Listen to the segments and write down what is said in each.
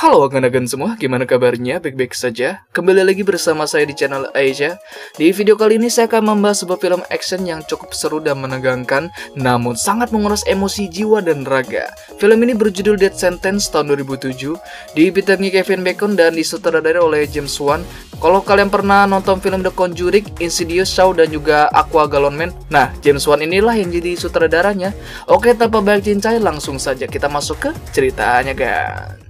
Halo agan-agan semua, gimana kabarnya? Baik-baik saja? Kembali lagi bersama saya di channel Asia. Di video kali ini saya akan membahas sebuah film action yang cukup seru dan menegangkan, namun sangat menguras emosi jiwa dan raga. Film ini berjudul Death Sentence tahun 2007, dibintangi Kevin Bacon dan disutradarai oleh James Wan. Kalau kalian pernah nonton film The Conjuring, Insidious, Saw, dan juga Aqua Galon Man, nah James Wan inilah yang jadi sutradaranya. Oke, tanpa banyak cincai, langsung saja kita masuk ke ceritanya, guys.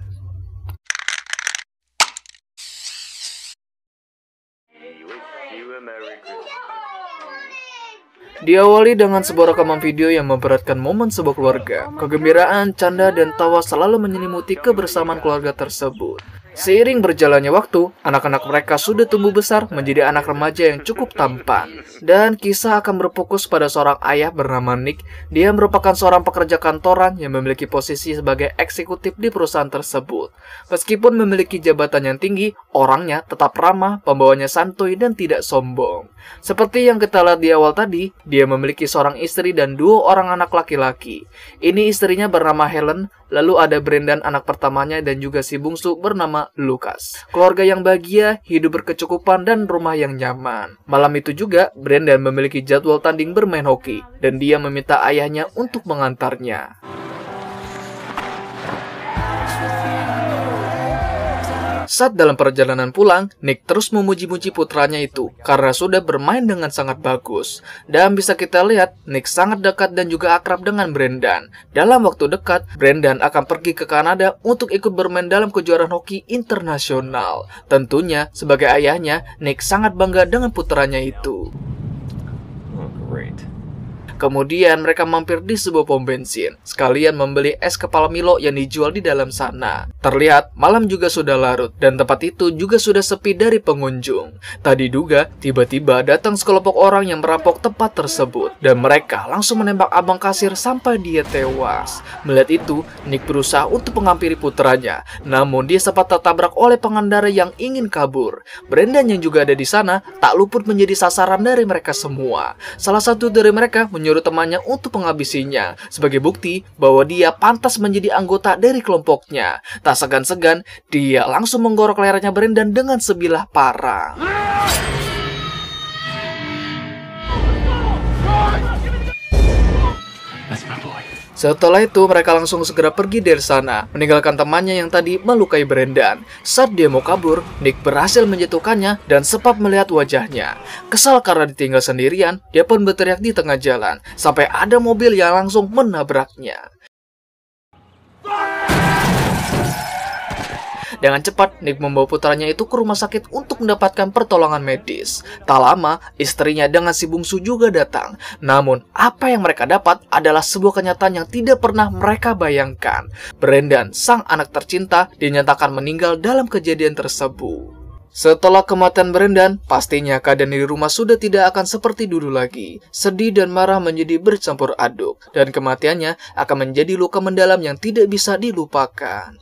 Diawali dengan sebuah rekaman video yang memperlihatkan momen sebuah keluarga. Kegembiraan, canda, dan tawa selalu menyelimuti kebersamaan keluarga tersebut. Seiring berjalannya waktu, anak-anak mereka sudah tumbuh besar menjadi anak remaja yang cukup tampan. Dan kisah akan berfokus pada seorang ayah bernama Nick. Dia merupakan seorang pekerja kantoran yang memiliki posisi sebagai eksekutif di perusahaan tersebut. Meskipun memiliki jabatan yang tinggi, orangnya tetap ramah, pembawanya santuy, dan tidak sombong. Seperti yang kita lihat di awal tadi, dia memiliki seorang istri dan 2 orang anak laki-laki. Ini istrinya bernama Helen, lalu ada Brendan anak pertamanya dan juga si bungsu bernama Lucas. Keluarga yang bahagia, hidup berkecukupan, dan rumah yang nyaman. Malam itu juga, Brendan memiliki jadwal tanding bermain hoki, dan dia meminta ayahnya untuk mengantarnya. Saat dalam perjalanan pulang, Nick terus memuji-muji putranya itu karena sudah bermain dengan sangat bagus. Dan bisa kita lihat, Nick sangat dekat dan juga akrab dengan Brendan. Dalam waktu dekat, Brendan akan pergi ke Kanada untuk ikut bermain dalam kejuaraan hoki internasional. Tentunya, sebagai ayahnya, Nick sangat bangga dengan putranya itu. Kemudian mereka mampir di sebuah pom bensin, sekalian membeli es kepala Milo yang dijual di dalam sana. Terlihat malam juga sudah larut, dan tempat itu juga sudah sepi dari pengunjung. Tadi juga, tiba-tiba datang sekelompok orang yang merampok tempat tersebut, dan mereka langsung menembak abang kasir sampai dia tewas. Melihat itu, Nick berusaha untuk menghampiri putranya, namun dia sempat tertabrak oleh pengendara yang ingin kabur. Brendan yang juga ada di sana, tak luput menjadi sasaran dari mereka semua. Salah satu dari mereka menyuruh temannya untuk menghabisinya sebagai bukti bahwa dia pantas menjadi anggota dari kelompoknya. Tak segan-segan, dia langsung menggorok lehernya Brendan dengan sebilah parang. Setelah itu, mereka langsung segera pergi dari sana, meninggalkan temannya yang tadi melukai Brendan. Saat dia mau kabur, Nick berhasil menjatuhkannya dan sempat melihat wajahnya. Kesal karena ditinggal sendirian, dia pun berteriak di tengah jalan, sampai ada mobil yang langsung menabraknya. Dengan cepat, Nick membawa putranya itu ke rumah sakit untuk mendapatkan pertolongan medis. Tak lama, istrinya dengan si bungsu juga datang. Namun, apa yang mereka dapat adalah sebuah kenyataan yang tidak pernah mereka bayangkan. Brendan, sang anak tercinta, dinyatakan meninggal dalam kejadian tersebut. Setelah kematian Brendan, pastinya keadaan di rumah sudah tidak akan seperti dulu lagi. Sedih dan marah menjadi bercampur aduk, dan kematiannya akan menjadi luka mendalam yang tidak bisa dilupakan.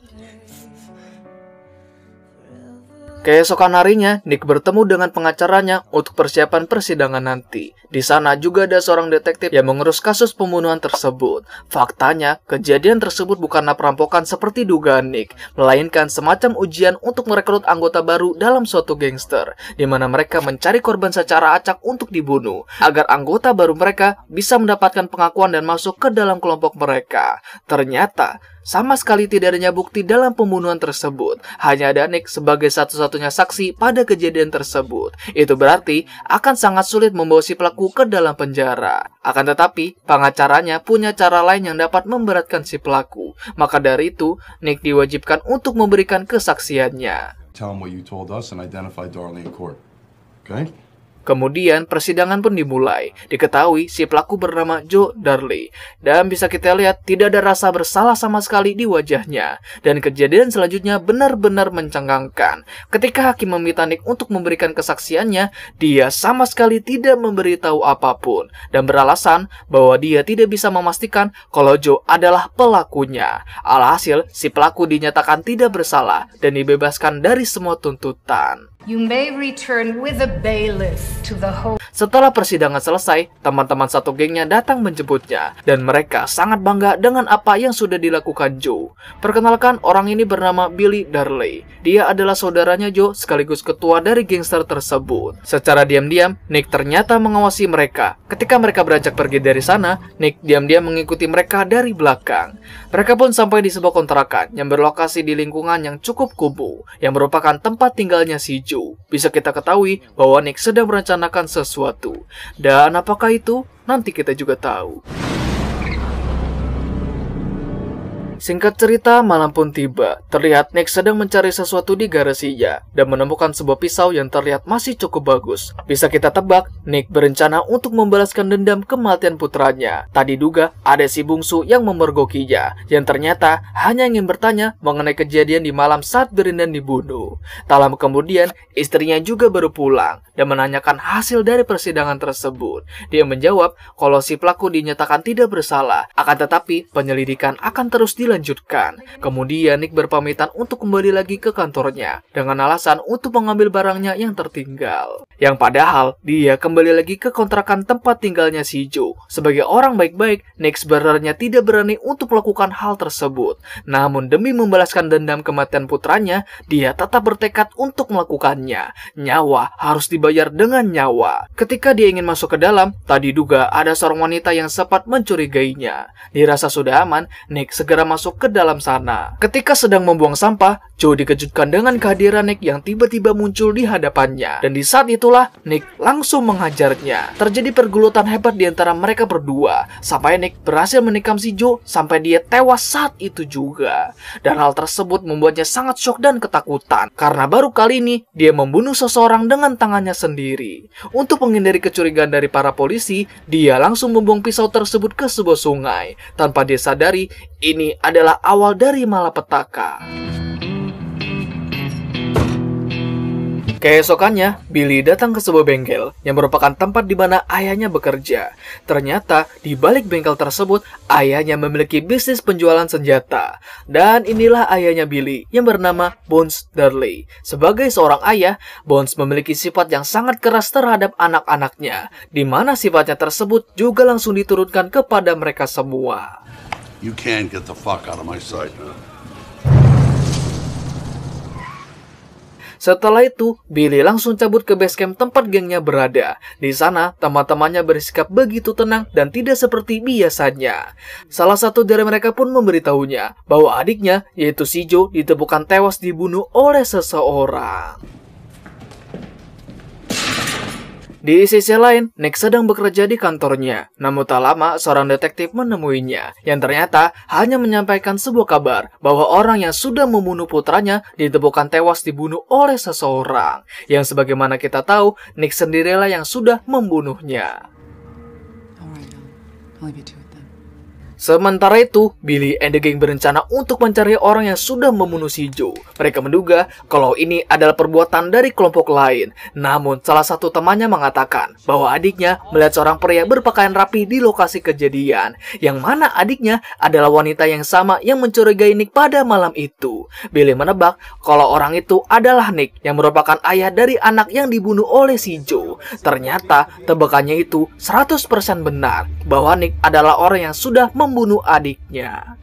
Keesokan harinya, Nick bertemu dengan pengacaranya untuk persiapan persidangan nanti. Di sana juga ada seorang detektif yang mengurus kasus pembunuhan tersebut. Faktanya, kejadian tersebut bukanlah perampokan seperti dugaan Nick, melainkan semacam ujian untuk merekrut anggota baru dalam suatu gangster, di mana mereka mencari korban secara acak untuk dibunuh, agar anggota baru mereka bisa mendapatkan pengakuan dan masuk ke dalam kelompok mereka. Ternyata, sama sekali tidak adanya bukti dalam pembunuhan tersebut. Hanya ada Nick sebagai satu-satunya saksi pada kejadian tersebut. Itu berarti akan sangat sulit membawa si pelaku ke dalam penjara. Akan tetapi, pengacaranya punya cara lain yang dapat memberatkan si pelaku. Maka dari itu, Nick diwajibkan untuk memberikan kesaksiannya. Tell him what you told us and identify Darlene in court. Okay? Kemudian persidangan pun dimulai. Diketahui si pelaku bernama Joe Darley. Dan bisa kita lihat tidak ada rasa bersalah sama sekali di wajahnya. Dan kejadian selanjutnya benar-benar mencengangkan. Ketika hakim meminta Nick untuk memberikan kesaksiannya, dia sama sekali tidak memberitahu apapun. Dan beralasan bahwa dia tidak bisa memastikan kalau Joe adalah pelakunya. Alhasil si pelaku dinyatakan tidak bersalah dan dibebaskan dari semua tuntutan. You may return with a bailiff to the home. Setelah persidangan selesai, teman-teman satu gengnya datang menjemputnya, dan mereka sangat bangga dengan apa yang sudah dilakukan Joe. Perkenalkan, orang ini bernama Billy Darley. Dia adalah saudaranya Joe sekaligus ketua dari gangster tersebut. Secara diam-diam, Nick ternyata mengawasi mereka. Ketika mereka beranjak pergi dari sana, Nick diam-diam mengikuti mereka dari belakang. Mereka pun sampai di sebuah kontrakan yang berlokasi di lingkungan yang cukup kumuh, yang merupakan tempat tinggalnya si Joe. Bisa kita ketahui bahwa Nick sedang merencanakan sesuatu. Dan apakah itu? Nanti kita juga tahu. Singkat cerita, malam pun tiba. Terlihat Nick sedang mencari sesuatu di garasinya dan menemukan sebuah pisau yang terlihat masih cukup bagus. Bisa kita tebak, Nick berencana untuk membalaskan dendam kematian putranya. Tadi duga ada si bungsu yang memergokinya, yang ternyata hanya ingin bertanya mengenai kejadian di malam saat Brendan dibunuh. Tak lama kemudian, istrinya juga baru pulang dan menanyakan hasil dari persidangan tersebut. Dia menjawab kalau si pelaku dinyatakan tidak bersalah, akan tetapi penyelidikan akan terus dilanjutkan. Kemudian Nick berpamitan untuk kembali lagi ke kantornya dengan alasan untuk mengambil barangnya yang tertinggal. Yang padahal dia kembali lagi ke kontrakan tempat tinggalnya si Joe. Sebagai orang baik-baik, Nick sebenarnya tidak berani untuk melakukan hal tersebut. Namun demi membalaskan dendam kematian putranya, dia tetap bertekad untuk melakukannya. Nyawa harus dibayar dengan nyawa. Ketika dia ingin masuk ke dalam, tadi duga ada seorang wanita yang sempat mencurigainya. Dirasa sudah aman, Nick segera masuk ke dalam sana. Ketika sedang membuang sampah, Joe dikejutkan dengan kehadiran Nick yang tiba-tiba muncul di hadapannya. Dan di saat itulah, Nick langsung menghajarnya. Terjadi pergulutan hebat di antara mereka berdua, sampai Nick berhasil menikam si Joe sampai dia tewas saat itu juga. Dan hal tersebut membuatnya sangat syok dan ketakutan, karena baru kali ini dia membunuh seseorang dengan tangannya sendiri. Untuk menghindari kecurigaan dari para polisi, dia langsung membuang pisau tersebut ke sebuah sungai. Tanpa dia sadari, ini adalah awal dari malapetaka. Keesokannya, Billy datang ke sebuah bengkel yang merupakan tempat di mana ayahnya bekerja. Ternyata, di balik bengkel tersebut, ayahnya memiliki bisnis penjualan senjata. Dan inilah ayahnya Billy yang bernama Bones Darley. Sebagai seorang ayah, Bones memiliki sifat yang sangat keras terhadap anak-anaknya, di mana sifatnya tersebut juga langsung diturunkan kepada mereka semua. You can get the fuck out of my sight now. Setelah itu, Billy langsung cabut ke base camp tempat gengnya berada. Di sana, teman-temannya bersikap begitu tenang dan tidak seperti biasanya. Salah satu dari mereka pun memberitahunya bahwa adiknya, yaitu si Joe, ditemukan tewas dibunuh oleh seseorang. Di sisi lain, Nick sedang bekerja di kantornya. Namun tak lama, seorang detektif menemuinya, yang ternyata hanya menyampaikan sebuah kabar bahwa orang yang sudah membunuh putranya ditemukan tewas dibunuh oleh seseorang. Yang sebagaimana kita tahu, Nick sendirilah yang sudah membunuhnya. Sementara itu, Billy and the gang berencana untuk mencari orang yang sudah membunuh si Joe. Mereka menduga kalau ini adalah perbuatan dari kelompok lain. Namun, salah satu temannya mengatakan bahwa adiknya melihat seorang pria berpakaian rapi di lokasi kejadian. Yang mana adiknya adalah wanita yang sama yang mencurigai Nick pada malam itu. Billy menebak kalau orang itu adalah Nick yang merupakan ayah dari anak yang dibunuh oleh si Joe. Ternyata, tebakannya itu 100% benar bahwa Nick adalah orang yang sudah membunuh adiknya.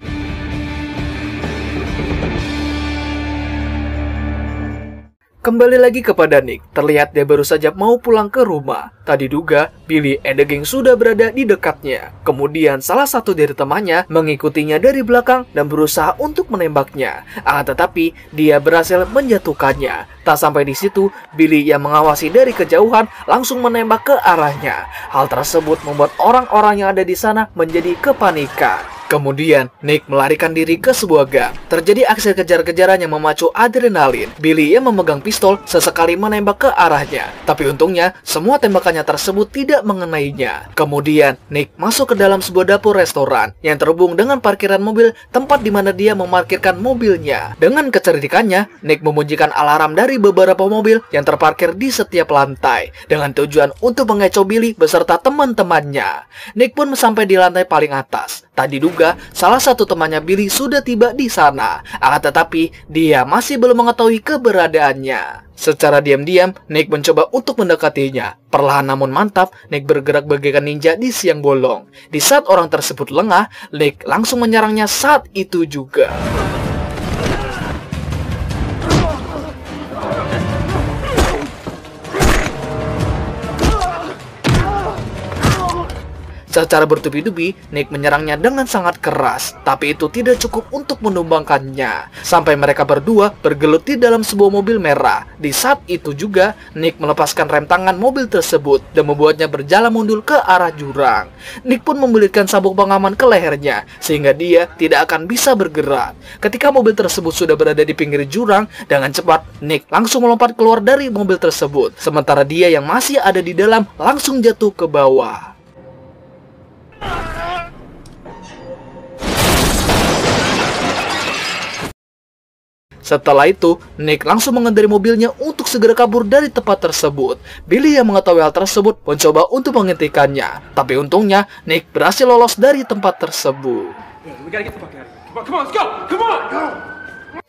Kembali lagi kepada Nick, terlihat dia baru saja mau pulang ke rumah. Tadi duga, Billy and the gang sudah berada di dekatnya. Kemudian salah satu dari temannya mengikutinya dari belakang dan berusaha untuk menembaknya. Tetapi dia berhasil menjatuhkannya. Tak sampai di situ, Billy yang mengawasi dari kejauhan langsung menembak ke arahnya. Hal tersebut membuat orang-orang yang ada di sana menjadi kepanikan. Kemudian, Nick melarikan diri ke sebuah gang. Terjadi aksi kejar-kejaran yang memacu adrenalin. Billy yang memegang pistol sesekali menembak ke arahnya. Tapi untungnya, semua tembakannya tersebut tidak mengenainya. Kemudian, Nick masuk ke dalam sebuah dapur restoran yang terhubung dengan parkiran mobil tempat di mana dia memarkirkan mobilnya. Dengan kecerdikannya, Nick membunyikan alarm dari beberapa mobil yang terparkir di setiap lantai dengan tujuan untuk mengecoh Billy beserta teman-temannya. Nick pun sampai di lantai paling atas. Tak diduga, salah satu temannya Billy sudah tiba di sana. Akan tetapi, dia masih belum mengetahui keberadaannya. Secara diam-diam, Nick mencoba untuk mendekatinya. Perlahan namun mantap, Nick bergerak bagaikan ninja di siang bolong. Di saat orang tersebut lengah, Nick langsung menyerangnya saat itu juga. Secara bertubi-tubi, Nick menyerangnya dengan sangat keras, tapi itu tidak cukup untuk menumbangkannya. Sampai mereka berdua bergelut di dalam sebuah mobil merah. Di saat itu juga, Nick melepaskan rem tangan mobil tersebut dan membuatnya berjalan mundur ke arah jurang. Nick pun membelitkan sabuk pengaman ke lehernya, sehingga dia tidak akan bisa bergerak. Ketika mobil tersebut sudah berada di pinggir jurang, dengan cepat, Nick langsung melompat keluar dari mobil tersebut. Sementara dia yang masih ada di dalam langsung jatuh ke bawah. Setelah itu, Nick langsung mengendarai mobilnya untuk segera kabur dari tempat tersebut. Billy yang mengetahui hal tersebut mencoba untuk menghentikannya. Tapi untungnya, Nick berhasil lolos dari tempat tersebut.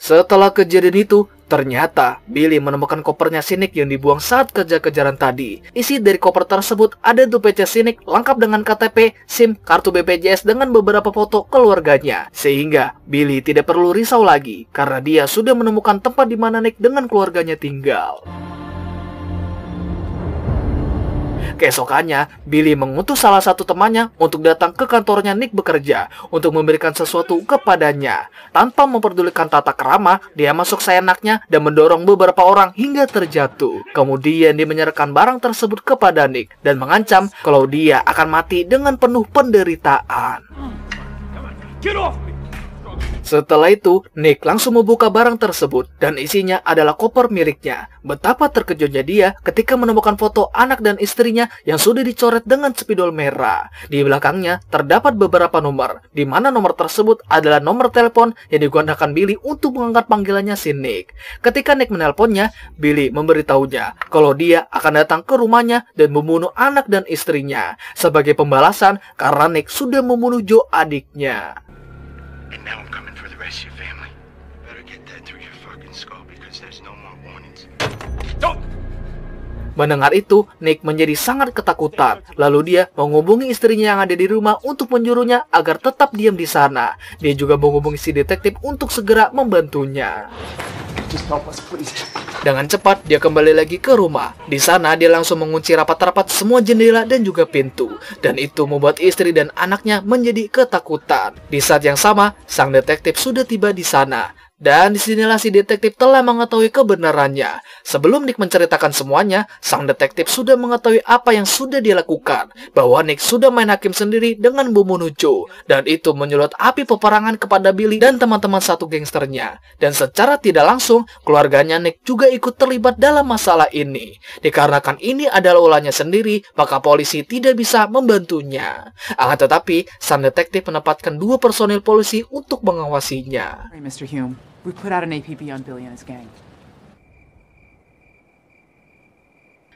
Setelah kejadian itu, ternyata Billy menemukan kopernya si Nick yang dibuang saat kejar-kejaran tadi. Isi dari koper tersebut ada dompetnya si Nick lengkap dengan KTP, SIM, kartu BPJS dengan beberapa foto keluarganya. Sehingga Billy tidak perlu risau lagi karena dia sudah menemukan tempat di mana Nick dengan keluarganya tinggal. Keesokannya, Billy mengutus salah satu temannya untuk datang ke kantornya Nick bekerja untuk memberikan sesuatu kepadanya. Tanpa memperdulikan tata krama, dia masuk seenaknya dan mendorong beberapa orang hingga terjatuh. Kemudian dia menyerahkan barang tersebut kepada Nick dan mengancam kalau dia akan mati dengan penuh penderitaan. Setelah itu, Nick langsung membuka barang tersebut dan isinya adalah koper miliknya. Betapa terkejutnya dia ketika menemukan foto anak dan istrinya yang sudah dicoret dengan spidol merah. Di belakangnya terdapat beberapa nomor, di mana nomor tersebut adalah nomor telepon yang digunakan Billy untuk mengangkat panggilannya si Nick. Ketika Nick menelponnya, Billy memberitahunya kalau dia akan datang ke rumahnya dan membunuh anak dan istrinya sebagai pembalasan karena Nick sudah membunuh Joe adiknya. And now I'm coming for the rest of your family. Better get that through your fucking skull because there's no more warnings. Don't! Mendengar itu, Nick menjadi sangat ketakutan. Lalu dia menghubungi istrinya yang ada di rumah untuk menyuruhnya agar tetap diam di sana. Dia juga menghubungi si detektif untuk segera membantunya. Dengan cepat, dia kembali lagi ke rumah. Di sana, dia langsung mengunci rapat-rapat semua jendela dan juga pintu. Dan itu membuat istri dan anaknya menjadi ketakutan. Di saat yang sama, sang detektif sudah tiba di sana. Dan disinilah si detektif telah mengetahui kebenarannya. Sebelum Nick menceritakan semuanya, sang detektif sudah mengetahui apa yang sudah dia lakukan. Bahwa Nick sudah main hakim sendiri dengan membunuh Joe. Dan itu menyulut api peperangan kepada Billy dan teman-teman satu gangsternya. Dan secara tidak langsung, keluarganya Nick juga ikut terlibat dalam masalah ini. Dikarenakan ini adalah ulahnya sendiri, maka polisi tidak bisa membantunya. Akan tetapi, sang detektif menempatkan 2 personil polisi untuk mengawasinya. Sorry, Mr. Hume. We put out an APB on Billy and his gang.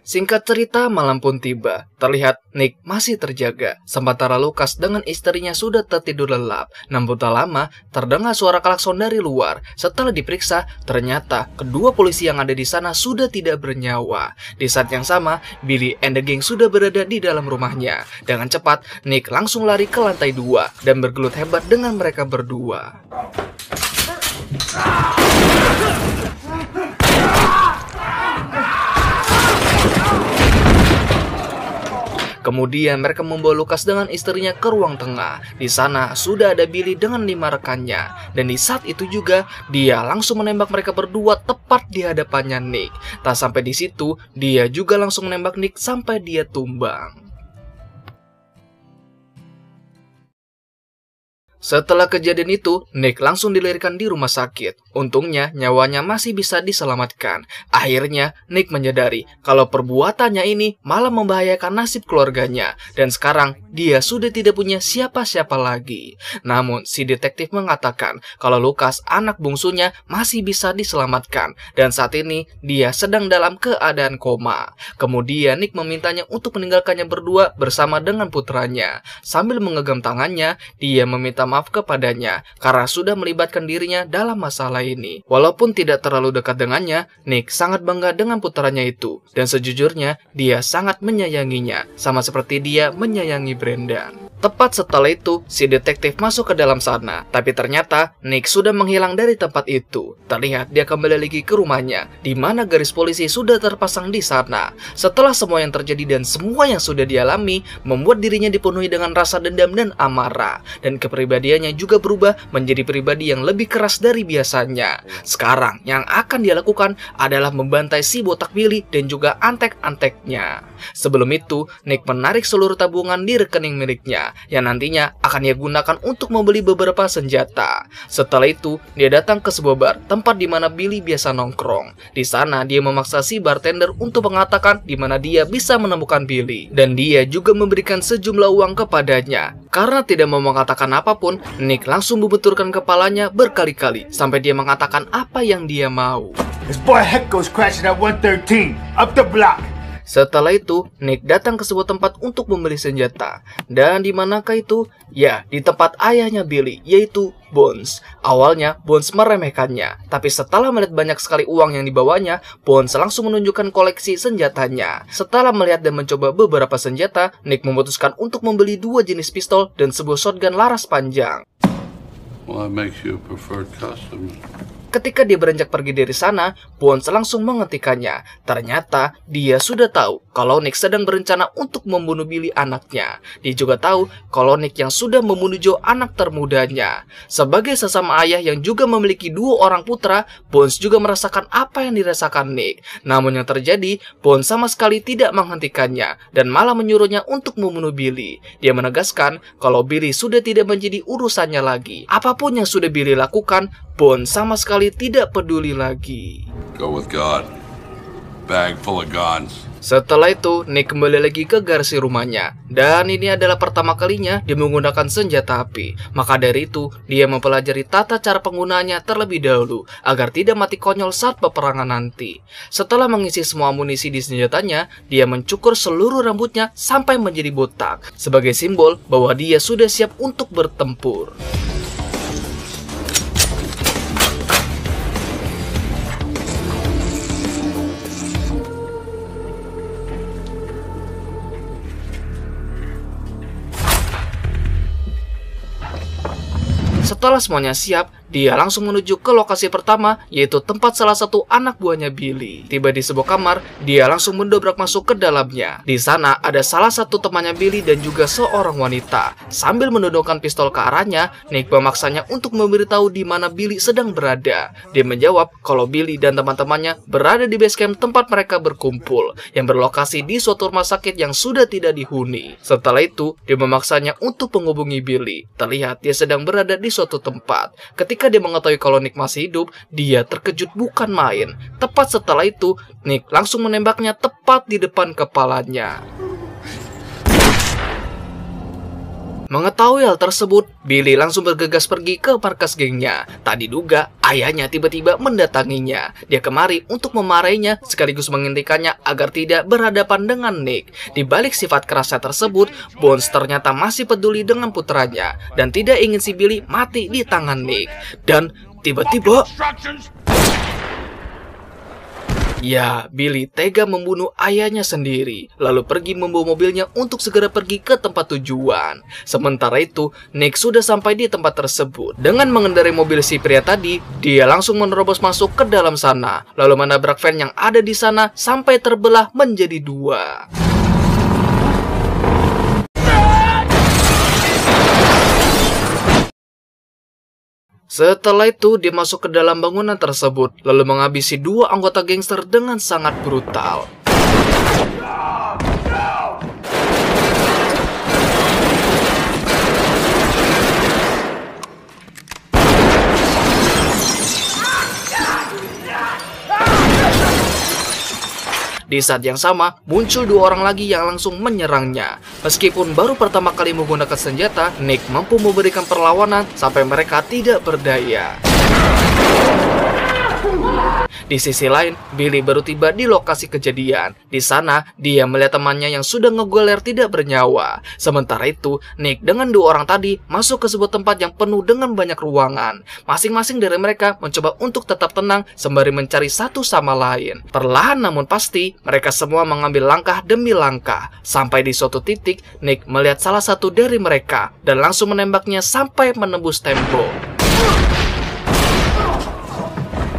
Singkat cerita, malam pun tiba. Terlihat Nick masih terjaga. Sementara Lucas dengan istrinya sudah tertidur lelap. Namun tak lama, terdengar suara klakson dari luar. Setelah diperiksa, ternyata kedua polisi yang ada di sana sudah tidak bernyawa. Di saat yang sama, Billy and the gang sudah berada di dalam rumahnya. Dengan cepat, Nick langsung lari ke lantai 2 dan bergelut hebat dengan mereka berdua. Kemudian mereka membawa Lucas dengan istrinya ke ruang tengah. Di sana sudah ada Billy dengan 5 rekannya. Dan di saat itu juga dia langsung menembak mereka berdua tepat di hadapannya Nick. Tak sampai di situ, dia juga langsung menembak Nick sampai dia tumbang. Setelah kejadian itu, Nick langsung dilarikan di rumah sakit. Untungnya, nyawanya masih bisa diselamatkan. Akhirnya, Nick menyadari kalau perbuatannya ini malah membahayakan nasib keluarganya. Dan sekarang, dia sudah tidak punya siapa-siapa lagi. Namun, si detektif mengatakan kalau Lucas, anak bungsunya, masih bisa diselamatkan. Dan saat ini, dia sedang dalam keadaan koma. Kemudian, Nick memintanya untuk meninggalkannya berdua bersama dengan putranya. Sambil menggenggam tangannya, dia meminta maaf kepadanya karena sudah melibatkan dirinya dalam masalah ini. Walaupun tidak terlalu dekat dengannya, Nick sangat bangga dengan putranya itu. Dan sejujurnya, dia sangat menyayanginya, sama seperti dia menyayangi Brendan. Tepat setelah itu, si detektif masuk ke dalam sana. Tapi ternyata, Nick sudah menghilang dari tempat itu. Terlihat dia kembali lagi ke rumahnya, di mana garis polisi sudah terpasang di sana. Setelah semua yang terjadi dan semua yang sudah dialami, membuat dirinya dipenuhi dengan rasa dendam dan amarah. Dan kepribadiannya juga berubah menjadi pribadi yang lebih keras dari biasanya. Sekarang, yang akan dia lakukan adalah membantai si botak Billy dan juga antek-anteknya. Sebelum itu, Nick menarik seluruh tabungan di rekening miliknya, yang nantinya akan ia gunakan untuk membeli beberapa senjata. Setelah itu, dia datang ke sebuah bar, tempat di mana Billy biasa nongkrong. Di sana, dia memaksa si bartender untuk mengatakan di mana dia bisa menemukan Billy. Dan dia juga memberikan sejumlah uang kepadanya. Karena tidak mau mengatakan apapun, Nick langsung membenturkan kepalanya berkali-kali, sampai dia mengatakan apa yang dia mau. This boy Heck goes crashing at 113, up the block. Setelah itu, Nick datang ke sebuah tempat untuk membeli senjata. Dan di manakah itu? Ya, di tempat ayahnya Billy, yaitu Bones. Awalnya, Bones meremehkannya. Tapi setelah melihat banyak sekali uang yang dibawanya, Bones langsung menunjukkan koleksi senjatanya. Setelah melihat dan mencoba beberapa senjata, Nick memutuskan untuk membeli 2 jenis pistol dan sebuah shotgun laras panjang. Well, that makes you a preferred customer. Ketika dia beranjak pergi dari sana, Bones langsung menghentikannya. Ternyata, dia sudah tahu kalau Nick sedang berencana untuk membunuh Billy anaknya. Dia juga tahu kalau Nick yang sudah membunuh Joe anak termudanya. Sebagai sesama ayah yang juga memiliki 2 orang putra, Bones juga merasakan apa yang dirasakan Nick. Namun yang terjadi, Bones sama sekali tidak menghentikannya dan malah menyuruhnya untuk membunuh Billy. Dia menegaskan kalau Billy sudah tidak menjadi urusannya lagi. Apapun yang sudah Billy lakukan, Bones sama sekali tidak peduli lagi. Go with God. Bag full of guns. Setelah itu, Nick kembali lagi ke garasi rumahnya. Dan ini adalah pertama kalinya dia menggunakan senjata api. Maka dari itu, dia mempelajari tata cara penggunaannya terlebih dahulu, agar tidak mati konyol saat peperangan nanti. Setelah mengisi semua amunisi di senjatanya, dia mencukur seluruh rambutnya sampai menjadi botak, sebagai simbol bahwa dia sudah siap untuk bertempur. Setelah semuanya siap, dia langsung menuju ke lokasi pertama, yaitu tempat salah satu anak buahnya Billy. Tiba di sebuah kamar, dia langsung mendobrak masuk ke dalamnya. Di sana ada salah satu temannya Billy dan juga seorang wanita. Sambil menodongkan pistol ke arahnya, Nick memaksanya untuk memberitahu di mana Billy sedang berada. Dia menjawab kalau Billy dan teman-temannya berada di base camp tempat mereka berkumpul, yang berlokasi di suatu rumah sakit yang sudah tidak dihuni. Setelah itu, dia memaksanya untuk menghubungi Billy. Terlihat dia sedang berada di suatu tempat. Ketika dia mengetahui kalau Nick masih hidup, dia terkejut bukan main. Tepat setelah itu, Nick langsung menembaknya tepat di depan kepalanya. Mengetahui hal tersebut, Billy langsung bergegas pergi ke markas gengnya. Tak diduga, ayahnya tiba-tiba mendatanginya. Dia kemari untuk memarahinya sekaligus menghentikannya agar tidak berhadapan dengan Nick. Di balik sifat kerasnya tersebut, Bones ternyata masih peduli dengan putranya dan tidak ingin si Billy mati di tangan Nick. Dan tiba-tiba, ya, Billy tega membunuh ayahnya sendiri, lalu pergi membawa mobilnya untuk segera pergi ke tempat tujuan. Sementara itu, Nick sudah sampai di tempat tersebut. Dengan mengendarai mobil si pria tadi, dia langsung menerobos masuk ke dalam sana, lalu menabrak van yang ada di sana sampai terbelah menjadi 2. Setelah itu, dia masuk ke dalam bangunan tersebut, lalu menghabisi 2 anggota gangster dengan sangat brutal. Di saat yang sama, muncul 2 orang lagi yang langsung menyerangnya. Meskipun baru pertama kali menggunakan senjata, Nick mampu memberikan perlawanan sampai mereka tidak berdaya. Di sisi lain, Billy baru tiba di lokasi kejadian. Di sana, dia melihat temannya yang sudah ngegoler tidak bernyawa. Sementara itu, Nick dengan 2 orang tadi masuk ke sebuah tempat yang penuh dengan banyak ruangan. Masing-masing dari mereka mencoba untuk tetap tenang sembari mencari satu sama lain. Perlahan namun pasti, mereka semua mengambil langkah demi langkah. Sampai di suatu titik, Nick melihat salah satu dari mereka dan langsung menembaknya sampai menembus tembok.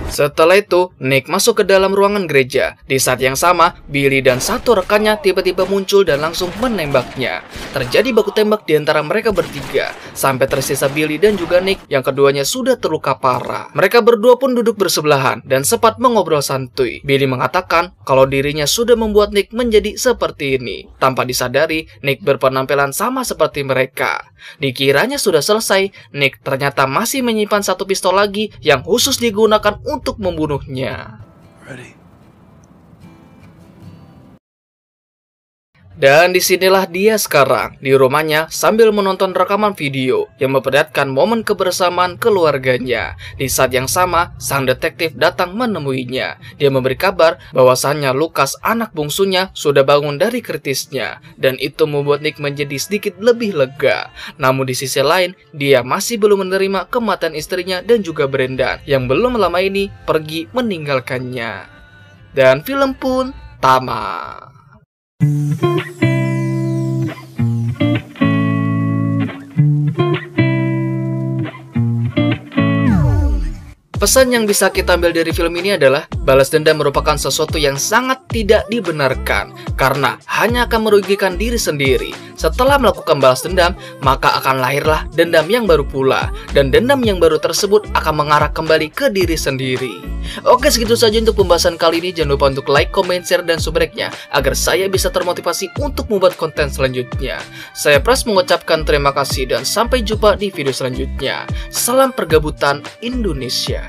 Setelah itu, Nick masuk ke dalam ruangan gereja. Di saat yang sama, Billy dan 1 rekannya tiba-tiba muncul dan langsung menembaknya. Terjadi baku tembak di antara mereka bertiga, sampai tersisa Billy dan juga Nick yang keduanya sudah terluka parah. Mereka berdua pun duduk bersebelahan dan sempat mengobrol santuy. Billy mengatakan kalau dirinya sudah membuat Nick menjadi seperti ini. Tanpa disadari, Nick berpenampilan sama seperti mereka. Dikiranya sudah selesai, Nick ternyata masih menyimpan 1 pistol lagi yang khusus digunakan untuk membunuhnya. Dan disinilah dia sekarang, di rumahnya sambil menonton rekaman video yang memperlihatkan momen kebersamaan keluarganya. Di saat yang sama, sang detektif datang menemuinya. Dia memberi kabar bahwasannya Lucas, anak bungsunya, sudah bangun dari kritisnya. Dan itu membuat Nick menjadi sedikit lebih lega. Namun di sisi lain, dia masih belum menerima kematian istrinya dan juga Brendan, yang belum lama ini pergi meninggalkannya. Dan film pun tamat. Pesan yang bisa kita ambil dari film ini adalah balas dendam merupakan sesuatu yang sangat tidak dibenarkan karena hanya akan merugikan diri sendiri. Setelah melakukan balas dendam, maka akan lahirlah dendam yang baru pula, dan dendam yang baru tersebut akan mengarah kembali ke diri sendiri. Oke, segitu saja untuk pembahasan kali ini. Jangan lupa untuk like, comment, share, dan subscribe-nya agar saya bisa termotivasi untuk membuat konten selanjutnya. Saya Pras mengucapkan terima kasih dan sampai jumpa di video selanjutnya. Salam pergabutan Indonesia.